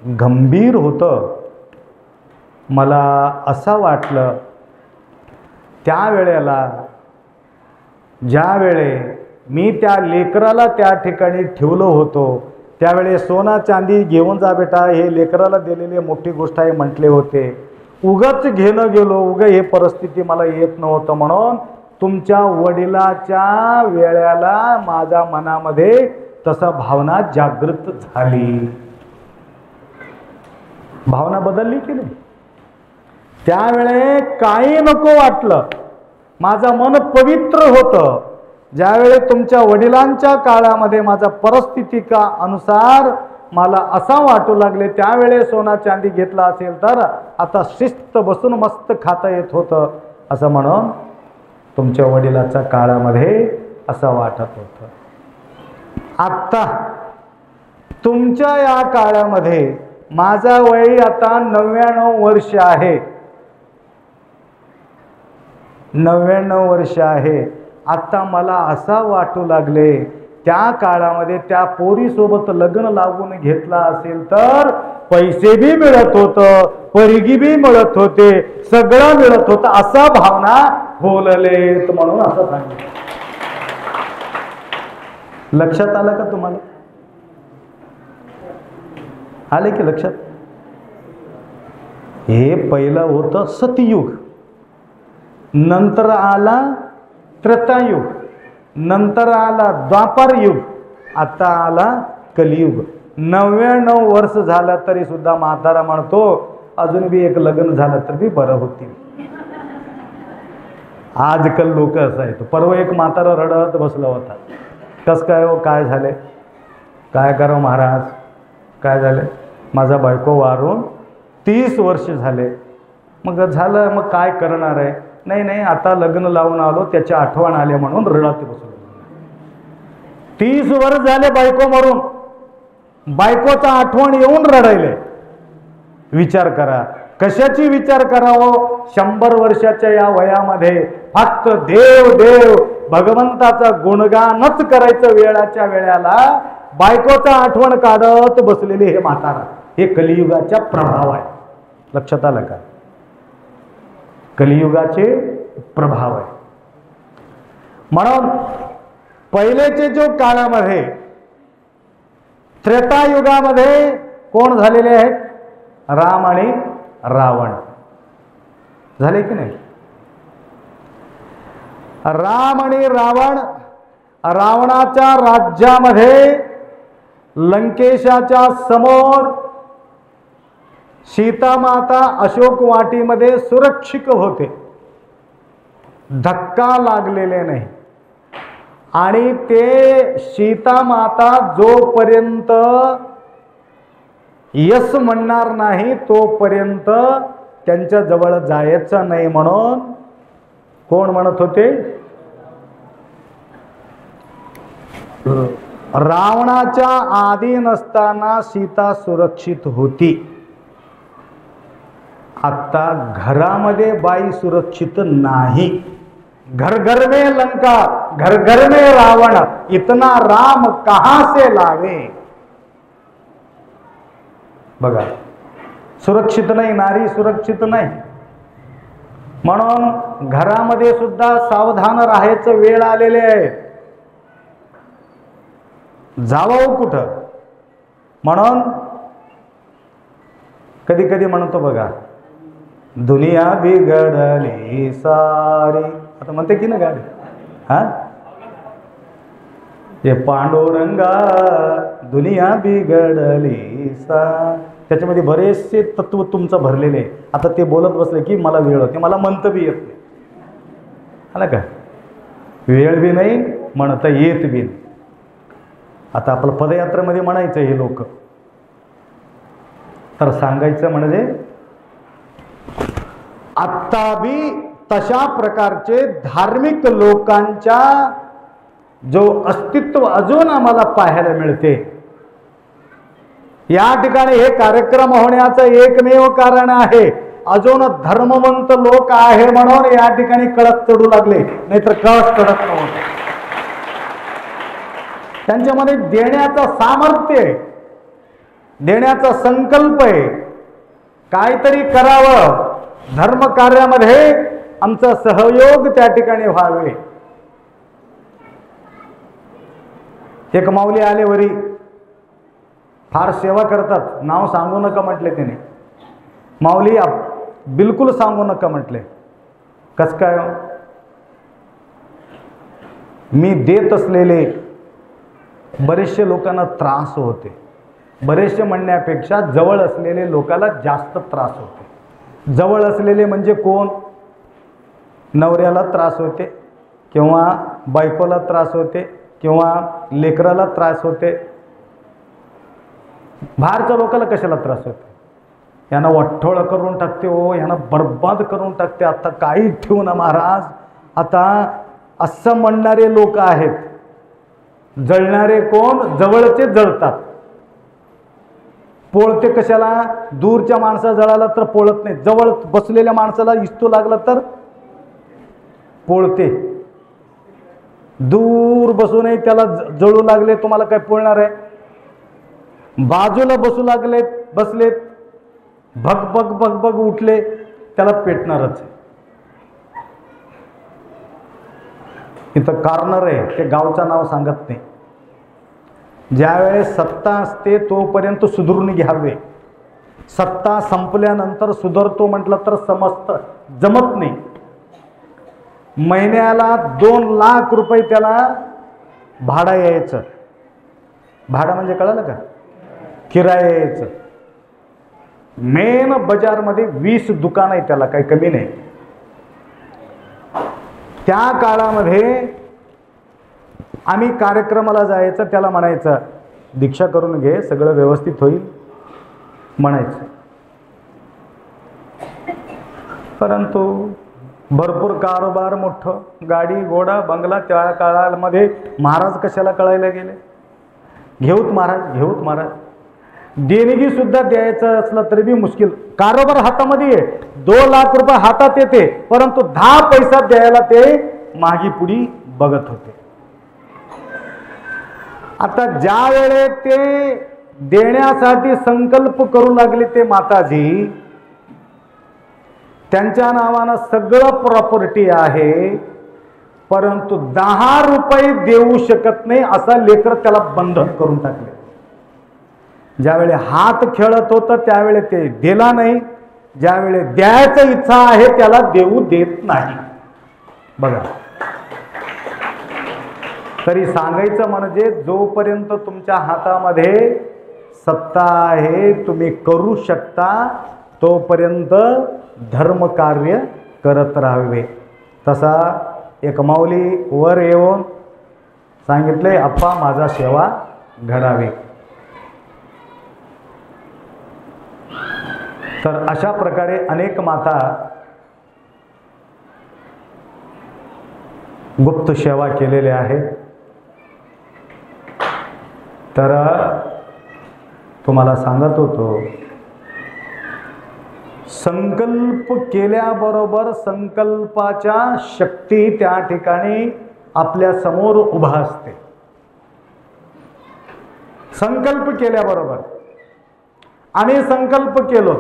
गंभीर होतं. मला असं वाटलं त्यावेळेला, ज्यावेळे मी त्या लेकराला त्या ठिकाणी ठेवलं होतो त्यावेळे सोना चांदी घेऊन जा बेटा, हे लेकराला दिलेली मोठी गोष्ट आहे म्हटले होते. उगाच घेणं गेलो, उगा हे परिस्थिती मला येत नव्हतं म्हणून तुमच्या वडिलाच्या वेळेला माझ्या मनामध्ये तसा भावना जागृत झाली. भावना बदलली की नाही? त्यावेळे काही नको वाटलं, माझं मन पवित्र होतं. ज्यावेळे तुमच्या वडिलांच्या काळामध्ये माझा परिस्थिती का अनुसार मला असा वाटू लागले, त्यावेळे सोना चांदी घेतला असेल तर आता शिस्त बसून मस्त खाता येत होतं असं म्हणून तुमच्या वडिलाच्या काळामध्ये असं वाटत होतं. आता तुमच्या या काळामध्ये माझा वय आता 99 वर्ष आहे. 99 वर्ष आहे. आता मला असा वाटू लागले, त्या काळामध्ये त्या पोरीसोबत लग्न लागून घेतला असेल तर पैसे बी मिळत होतं, पोरगी बी मिळत होते, सगळं मिळत होतं, असा भावना बोललेत म्हणून असं सांगितलं. लक्षात आलं का तुम्हाला? आले की लक्षात? हे पहिलं होतं सतयुग, नंतर आला त्रेतायुग, नंतर आला द्वापर युग, आता आला कलियुग. 99 वर्ष झालं तरी सुद्धा म्हातारा म्हणतो अजून बी एक लग्न झालं तर बी बरं होतील. आजकाल लोक असं आहे. परवा एक म्हातारा रडत बसला होता. कस काय हो, काय झाले? काय करावं महाराज, काय झाले? माझा बायको वारून 30 वर्ष झाले. मग झालं, मग काय करणार आहे? नाही नाही, आता लग्न लावून आलो, त्याची आठवण आली म्हणून रडत बसलो. 30 वर्ष झाले बायको मरून, बायकोचा आठवण येऊन रडायले. विचार करा, कशाची विचार करावं? 100 वर्षाच्या या वयामध्ये फक्त देव देव भगवंताचं गुणगानच करायचं. वेळाच्या वेळेला बायकोचा आठवण काढत बसलेले हे म्हातारा, हे कलियुगाचा प्रभाव आहे. लक्षात आलं का? कलियुगाचे प्रभाव आहे. म्हणून पहिलेचे जो काळामध्ये त्रेतायुगामध्ये कोण झालेले आहेत? राम आणि रावण झाले की नाही? राम आणि रावण, रावणाच्या राज्यामध्ये लंकेशाच्या समोर सीतामाता अशोक वाटीमध्ये सुरक्षित होते, धक्का लागलेले नाही. आणि ते सीतामाता जोपर्यंत यस म्हणणार नाही तोपर्यंत त्यांच्या जवळ जायचं नाही म्हणून कोण म्हणत होते? रावणाच्या आधी नसताना सीता सुरक्षित होती. आता घरामध्ये बाई सुरक्षित नाही. घर घर में लंका, घर घर में रावण, इतना राम कहां से लावे. बघा, सुरक्षित नाही, नारी सुरक्षित नाही. म्हणून घरामध्ये सुद्धा सावधान राहायचं वेळ आलेले आहे. जावं कुठं? म्हणून कधी कधी म्हणतो बघा, दुनिया बिघडली सारी. आता म्हणते की ना गाडी, हा, हे पांडुरंगा दुनिया बिघडली सा. त्याच्यामध्ये बरेचसे तत्व तुमचं भरलेले आहे. आता ते बोलत बसले की मला वेळ होते, मला म्हणतं बी येत नाही. आला का? वेळ बी नाही, म्हणता येत बी नाही. आता आपलं पदयात्रेमध्ये म्हणायचं हे लोक, तर सांगायचं म्हणजे आत्ता बी तशा प्रकारचे धार्मिक लोकांच्या जो अस्तित्व अजून आम्हाला पाहायला मिळते. या ठिकाणी हे कार्यक्रम होण्याचं एकमेव कारण आहे, अजून धर्मवंत लोक आहे म्हणून या ठिकाणी कळत चढू लागले, नाहीतर कळत चढत नव्हते. त्यांच्यामध्ये देण्याचं सामर्थ्य आहे, देण्याचा संकल्प आहे, काहीतरी करावं, धर्म कार्यामध्ये आमचा सहयोग त्या ठिकाणी व्हावे. एक माऊली आलेवरी फार सेवा करतात, नाव सांगू नका म्हटले त्याने. माऊली बिलकुल सांगू नका म्हटले. कस काय? मी देत असलेले बरेचसे लोकांना त्रास होते. बरेचसे म्हणण्यापेक्षा जवळ असलेले लोकांना जास्त त्रास होते. जवळ असलेले म्हणजे कोण? नवऱ्याला त्रास होते, किंवा बायकोला त्रास होते, किंवा लेकराला त्रास होते. बाहेरच्या लोकांना कशाला त्रास होते? यांना वठ्ठोळ करून टाकते हो, यांना बर्बाद करून टाकते. आता काही ठेवू ना महाराज. आता असं म्हणणारे लोक आहेत. जळणारे कोण? जवळचे जळतात. पोळते कशाला? दूरच्या माणसा जळाला तर पोळत नाही, जवळ बसलेल्या माणसाला इस्तू लागला तर पोळते. दूर बसूनही त्याला जळू लागले, तुम्हाला काय पोळणार आहे? बाजूला बसू लागले, बसलेत, भग भग भग भग उठले, त्याला पेटणारच. इथं कार्नर आहे, ते गावचं नाव सांगत नाही. ज्यावेळेस सत्ता असते तोपर्यंत सुधरून घ्यावे. सत्ता संपल्यानंतर सुधारतो म्हटलं तर जमत नाही. महिन्याला 2 लाख रुपये त्याला भाडं यायचं. भाडं म्हणजे कळलं का? किरायाचं. मेन बाजारमध्ये 20 दुकान आहे, त्याला काही कमी नाही. त्या काळामध्ये आम्ही कार्यक्रमाला जायचं, त्याला म्हणायचं दीक्षा करून घे, सगळं व्यवस्थित होईल म्हणायचं. परंतु भरपूर कारोबार, मोठं गाडी घोडा बंगला, त्या काळामध्ये महाराज कशाला कळायला गेले? घेऊत महाराज, घेऊत महाराज. देणगी सुद्धा द्यायचं असलं तरी बी मुश्किल. कारोबार हातामध्ये आहे, 2 लाख रुपये हातात येते, परंतु 10 पैसा द्यायला ते मागी पुढी बघत होते. आता ज्या वेळे ते देण्यासाठी संकल्प करू लागले ते माताजी, त्यांच्या नावानं सगळं प्रॉपर्टी आहे, परंतु 10 रुपये देऊ शकत नाही असा लेकर त्याला बंधन करून टाकले. ज्यावेळी हात खेळत होतं त्यावेळी ते दिला नाही, ज्यावेळी द्यायचं इच्छा आहे त्याला देऊ देत नाही. बघा, तरी सांगायचं म्हणजे जोपर्यंत तुमच्या हातामध्ये सत्ता आहे, तुम्ही करू शकता, तोपर्यंत धर्म कार्य करत राहावे. तसा एक माऊली वर येऊन सांगितले, अप्पा माझा सेवा घडावी. तर अशा प्रकारे अनेक माता गुप्त सेवा केलेल्या आहेत. तर तुम्हाला सांगत होतो, संकल्प केल्याबरोबर संकल्पाच्या शक्ती त्या ठिकाणी आपल्या समोर उभा असते. संकल्प केल्याबरोबर आम्ही संकल्प केलो,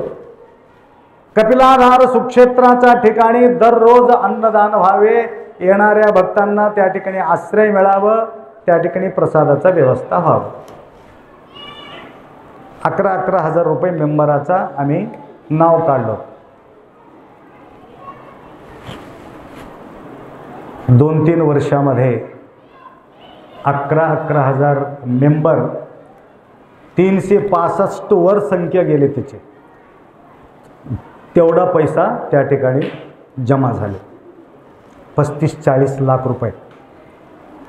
कपिलाधार सुक्षेत्राच्या ठिकाणी दररोज अन्नदान व्हावे, येणाऱ्या भक्तांना त्या ठिकाणी आश्रय मिळावं, त्या ठिकाणी प्रसादाचा व्यवस्था व्हावं. 11,000 रुपये मेंबराचा आम्ही नाव काढलो. 2-3 वर्षामध्ये 11,000 मेंबर, 365 वर संख्या गेले त्याचे. तेवढा पैसा त्या ठिकाणी जमा झाले, 35-40 लाख रुपये.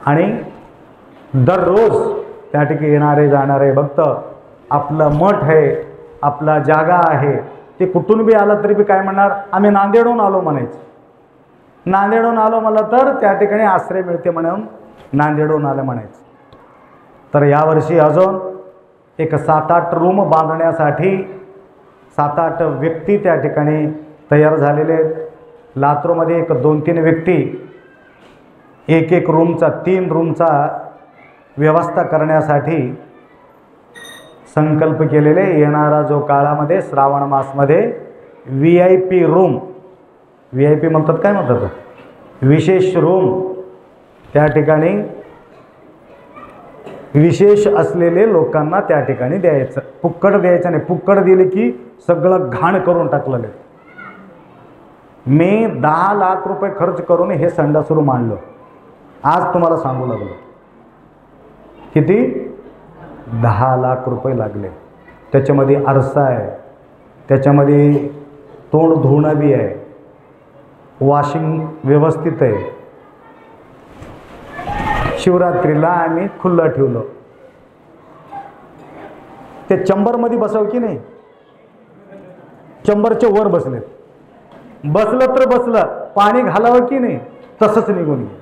आणि दररोज त्या ठिकाणी येणारे जाणारे भक्त, आपलं मठ आहे, आपला जागा आहे, ते कुठून बी आलं तरी बी काय म्हणणार, आम्ही नांदेडहून आलो म्हणायचं. नांदेडहून आलो म्हणलं तर त्या ठिकाणी आश्रय मिळते म्हणून नांदेडहून आलं म्हणायचं. तर यावर्षी अजून एक 7-8 रूम बांधण्यासाठी 7-8 व्यक्ती त्या ठिकाणी तयार झालेले आहेत. लातूरमध्ये एक 2-3 व्यक्ती एक रूमचा 3 रूमचा व्यवस्था करण्यासाठी संकल्प केलेले. येणारा जो काळामध्ये श्रावण मासमध्ये VIP रूम, VIP म्हणतात, काय म्हणतात, विशेष रूम, त्या ठिकाणी विशेष असलेले लोकांना त्या ठिकाणी द्यायचं. फुक्कड द्यायचं नाही, फुक्कड दिले की सगळं घाण करून टाकलेलं. मी 10 लाख रुपये खर्च करून हे संडास रूम आणलं. आज तुम्हाला सांगू लागलो किती, 10 लाख रुपये लागले. त्याच्यामध्ये आरसा आहे, त्याच्यामध्ये तोंड धुणं बी आहे, वॉशिंग व्यवस्थित आहे. शिवरात्रीला आम्ही खुल्लं ठेवलं. ते चंबरमध्ये बसव की नाही, चंबरच्या वर बसले, बसलं तर बसलं, पाणी घालावं की नाही, तसंच निघून गेलं.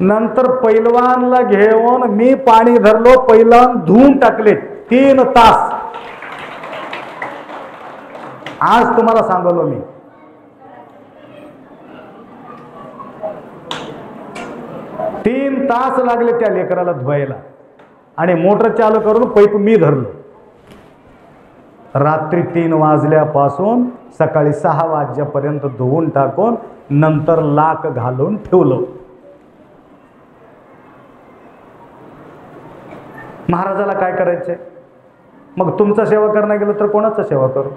नंतर पैलवानला घेऊन मी पाणी धरलो, पैलवान धुवून टाकले 3 तास. आज तुम्हाला सांगलो मी, तीन तास लागले त्या लेकराला धुवायला, आणि मोटर चालू करून पाईप मी धरलो. रात्री 3 वाजल्यापासून सकाळी 6 वाजेपर्यंत धुवून टाकून नंतर लाक घालून ठेवलं. महाराजाला काय करायचंय मग? तुमचा सेवा करणं गेलं तर कोणाचा सेवा करू?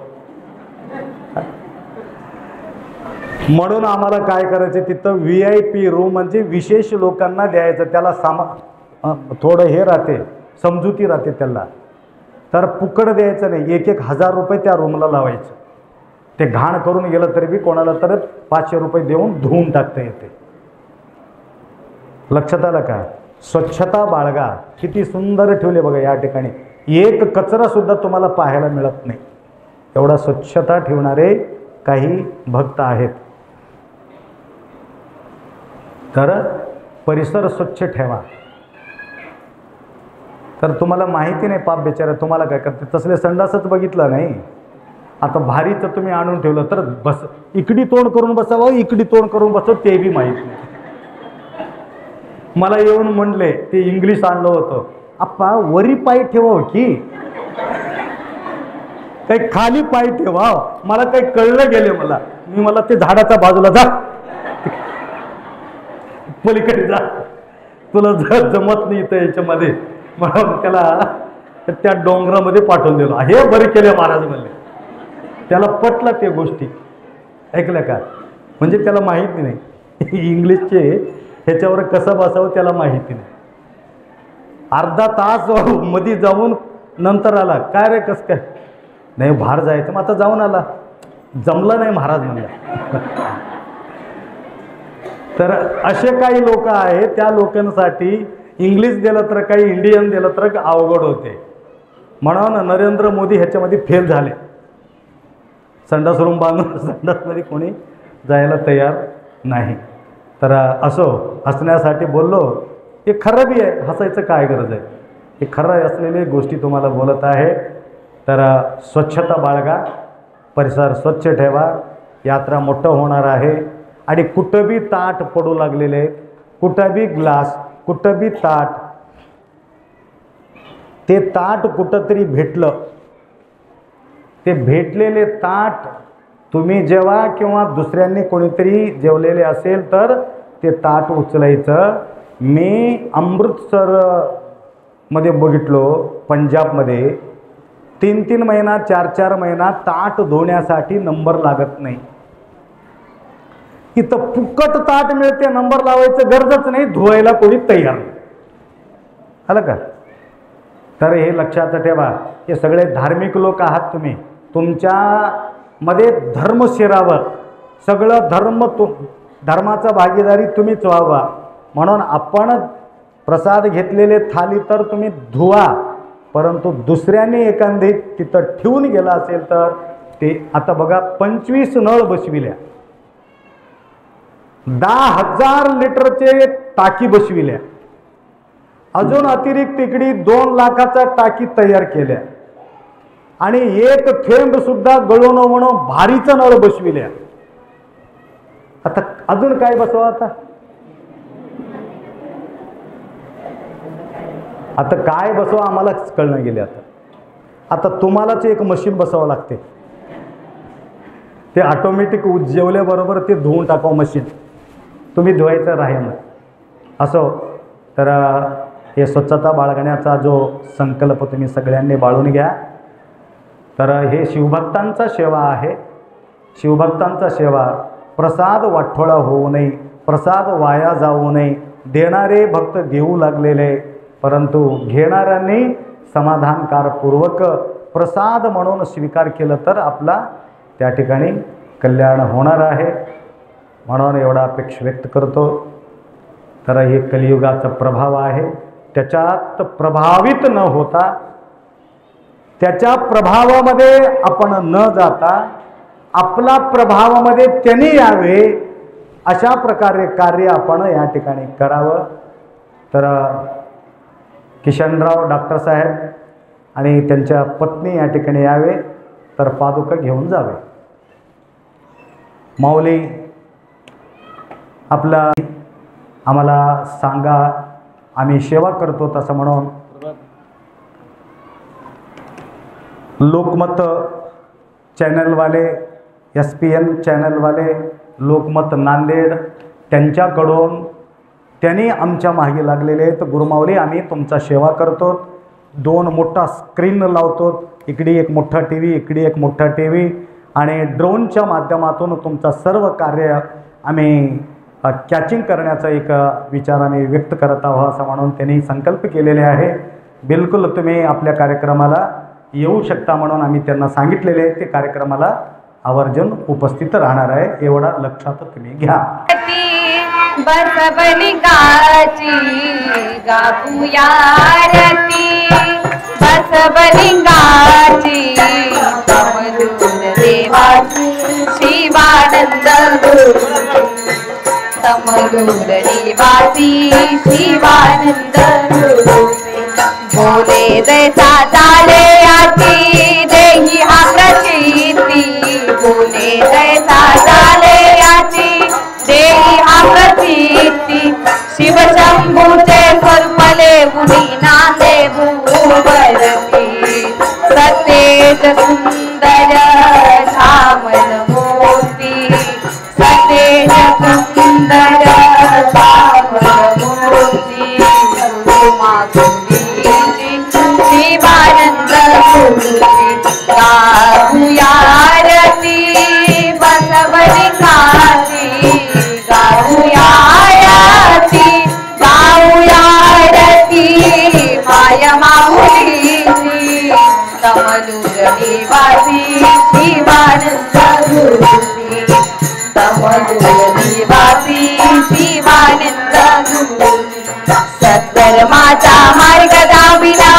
म्हणून आम्हाला काय करायचं, तिथं VIP रूम म्हणजे विशेष लोकांना द्यायचं. त्याला थोडं हे राहते, समजुती राहते त्याला. तर फुकट द्यायचं नाही, 1,000 रुपये त्या रूमला लावायचं. ते घाण करून गेलं तरी बी कोणाला तर 500 रुपये देऊन धुवून टाकता येते. लक्षात आलं का? स्वच्छता बाळगा. किती सुंदर ठेवले बघा या ठिकाणी, एक कचरा सुद्धा तुम्हाला पाहायला मिळत नाही, एवढा स्वच्छता ठेवणारे काही भक्त आहेत. तर परिसर स्वच्छ ठेवा. तर तुम्हाला माहिती नाही पाप बेचारा तुम्हाला काय करते, तसले संडासच बघितलं नाही. आता भारीचं तुम्ही आणून ठेवलं तर बस, इकडी तोंड करून बसावं, इकडी तोंड करून बसावं, ते बी माहीत नाही. मला येऊन म्हणले, ते इंग्लिश आणलं होतं, आप्पा वरी पाय ठेवावं की काही खाली पाय ठेवाव. मला काही कळलं गेले मला ते झाडाच्या बाजूला जा, पलीकडे जा, तुला जमत नाही तर याच्यामध्ये, म्हणून त्याला त्या डोंगरामध्ये पाठवून दिलं. हे बरे केले महाराज म्हणले. त्याला पटलं ते गोष्टी, ऐकलं का? म्हणजे त्याला माहिती नाही इंग्लिशचे ह्याच्यावर कसं बसावं, त्याला माहिती नाही. अर्धा तास मध्ये जाऊन नंतर आला, काय रे कसं काय? नाही बाहेर जायचं. मग आता जाऊन आला, जमलं नाही महाराज म्हणला. तर असे काही लोक आहेत, त्या लोकांसाठी इंग्लिश दिलं तर काही, इंडियन दिलं तर अवघड होते. म्हणून नरेंद्र मोदी ह्याच्यामध्ये फेल झाले. संडास रूम बांधून संडासमध्ये कोणी जायला तयार नाही. तर असो, हसण्यासाठी बोललो, हे खरं बी आहे, हसायचं काय गरज आहे, हे खरं असलेली गोष्टी तुम्हाला बोलत आहे. तर स्वच्छता बाळगा, परिसर स्वच्छ ठेवा. यात्रा मोठं होणार आहे आणि कुठं बी ताट पडू लागलेले, कुठं बी ग्लास, कुठं बी ताट, ते ताट कुठंतरी भेटलं, ते भेटलेले ताट तुम्ही जेव्हा किंवा दुसऱ्यांनी कोणीतरी जेवलेले असेल तर ते ताट उचलायचं. मी अमृतसरमध्ये बघितलो, पंजाबमध्ये 3-3 महिना 4-4 महिना ताट धुण्यासाठी नंबर लागत नाही. इथं फुकट ताट मिळते, नंबर लावायचं गरजच नाही, धुवायला कोणी तयार नाही. आलं का? तर हे लक्षात ठेवा, हे सगळे धार्मिक लोक आहात तुम्ही, तुमच्यामध्ये धर्म शिरावं, सगळं धर्माचा भागीदारी तुम्हीच व्हावा. म्हणून आपण प्रसाद घेतलेले थाली तर तुम्ही धुवा, परंतु दुसऱ्याने एखादी तिथं ठेवून गेला असेल तर ते, आता बघा 25 नळ बसविल्या, 10,000 लिटरचे टाकी बसविल्या, अजून अतिरिक्त इकडे 2 लाखाचा टाकी तयार केल्या आणि एक थेंब सुद्धा गळू न म्हणून भारीचं नळ बसविल्या. आता अजून काय बसवा? आता काय बसवा आम्हालाच कळणं गेले. आता तुम्हालाच एक मशीन बसवावं लागते, ते ऑटोमॅटिक जेवल्याबरोबर ते धुवून टाकावं मशीन, तुम्ही धुवायचं राहील. असो, तर हे स्वच्छता बाळगण्याचा जो संकल्प तुम्ही सगळ्यांनी बाळगून घ्या. तर हे शिवभक्तांचा सेवा आहे, शिवभक्तांचा सेवा. प्रसाद वाठोळा होऊ नये, प्रसाद वाया जाऊ नये. देणारे भक्त देऊ लागलेले, परंतु घेणाऱ्यांनी समाधानकारपूर्वक प्रसाद म्हणून स्वीकार केलं तर आपला त्या ठिकाणी कल्याण होणार आहे. म्हणून एवढा अपेक्षा व्यक्त करतो. तर हे कलियुगाचा प्रभाव आहे, त्याच्यात प्रभावित न होता, त्याच्या प्रभावामध्ये आपण न जाता आपला प्रभावामध्ये त्यांनी यावे, अशा प्रकारे कार्य आपण या ठिकाणी करावं. तर किशनराव डॉक्टर साहेब आणि त्यांच्या पत्नी या ठिकाणी यावे, तर पादुका घेऊन जावे. माऊली आपला आम्हाला सांगा, आम्ही सेवा करतो तसं म्हणून लोकमत चॅनलवाले, SPN चॅनलवाले, लोकमत नांदेड, त्यांच्याकडून त्यांनी आमच्या मागे लागलेले आहेत. गुरुमाऊली आम्ही तुमचा सेवा करतो, 2 मोठा स्क्रीन लावतो, इकडे एक मोठा TV, इकडे एक मोठा TV, आणि ड्रोनच्या माध्यमातून तुमचा सर्व कार्य आम्ही कॅचिंग करण्याचा एक विचार आम्ही व्यक्त करत आहोत असं म्हणून त्यांनी संकल्प केलेले आहे. बिलकुल तुम्ही आपल्या कार्यक्रमाला येऊ शकता म्हणून आम्ही त्यांना सांगितलेले आहे. ते कार्यक्रमाला आवर्जून उपस्थित राहणार आहे, एवढा लक्षात तुम्ही घ्या. बसवलिंगाची गाऊया आरती, बसवलिंगाची समजून देवाची शिवानंद समजून देवाची शिवानंद बोले जैसा चाले आती देही हा प्रचिती, बोले जैसा चाले आती देही हा प्रचिती, शिवशंभूचे स्वरूपले मुनी नांदे भूवरती, सतेज सुंदर श्यामल मोती, सतेज सुंदर श्यामल मोती, शिवानंद गाऊया आरती, बसवलिंगाची गाऊया आरती, गाऊया आरती माया माऊलीची समजून देवाची शिवानंद गुरुची, समजून देवाची शिवानंद गुरुची, सत्कर्माचा मार्ग दाविला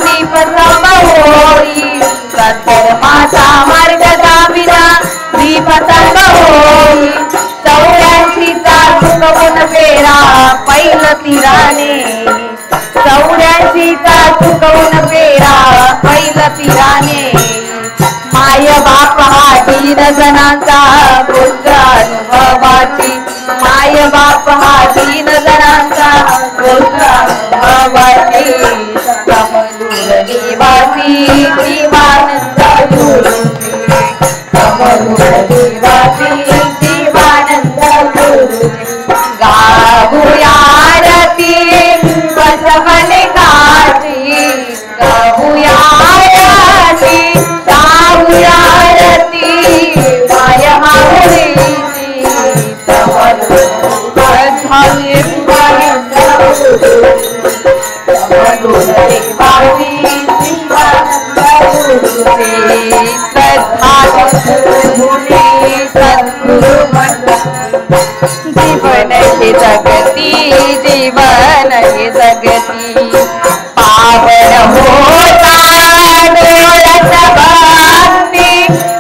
दीपस्तंभ होई, सत्कर्माचा मार्ग दाविला दीपस्तंभ होई, 84चा चुकवून फेरा पैल तीराने, 84चा चुकवून फेरा पैल तीराने, माय बाप हा दीन जनांचा गोत्र अनुभवाची, माय बाप हा दीन जनांचा गोत्र अनुभवाची, समजून देवाची शिवानंद गुरुची, समजून देवाची शिवानंद गुरुची, गाऊया आरती बसवलिंगाची, गाऊया आरती, गाऊया आरती माया माऊलीची, समजून देवाची शिवानंद गुरुची, श्रद्धा सद्गुरु जीवन हे जगती, जीवन हे जगती, पावन होता डोळ्यात भक्ती,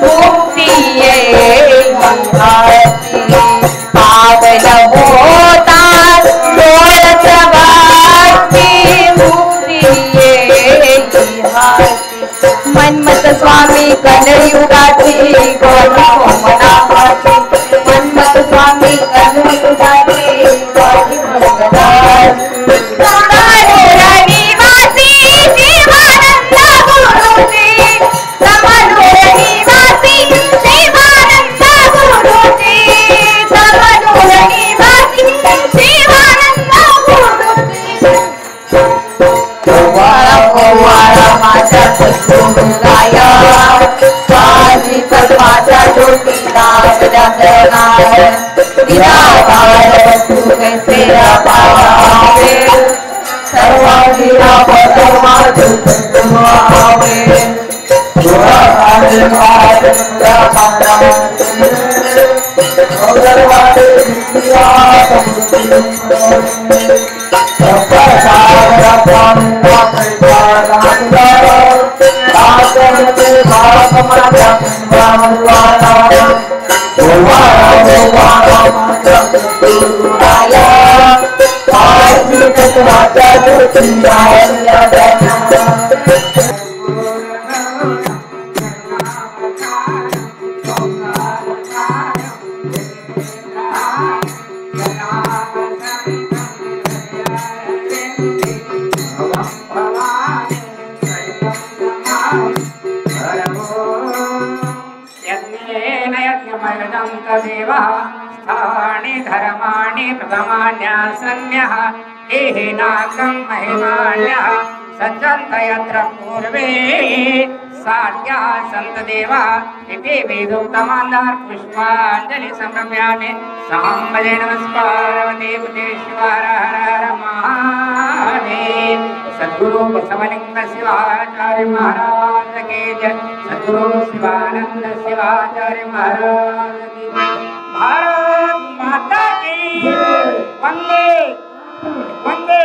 मुक्ती येई हाती, पावन होता डोळ्यात भक्ती, मुक्ती येई हाती, मन्मथ स्वामी कलयुगाची गोडी सोमनाथाची, मन्मथ स्वामी कलयुगाची गोडी सोमनाथाची, समजून निवासी शिवानंद गुरुची, समजून निवासी शिवानंद गुरुची, समजून निवासी शिवानंद गुरुची, ओवाळा माझ्या सद्गुरुराया, स्वामी सर्वाच्या ज्योती लाभल्या शरणाय, निराकार वस्तू कैसे पाहावे, सर्वांगिरा सर्वा दुःखावे, दुराकारे माया सर्वांगे विद्या स्थानि धर्माणि प्रथमान्यासन्यः एहिनाकं महिमान्यः सज्जन्त यत्र पूर्वे साध्या सन्त देवा इति वेदोक्तमान्दार पुष्पाञ्जलि संरम्यामि सांबले नमस्कारवते पते शिवार हर हर महादेव सद्गुरु बसवलिंग शिवाचार्य महाराज के जय सद्गुरु शिवानंद शिवाचार्य महाराज की भारत माता की वंदे वंदे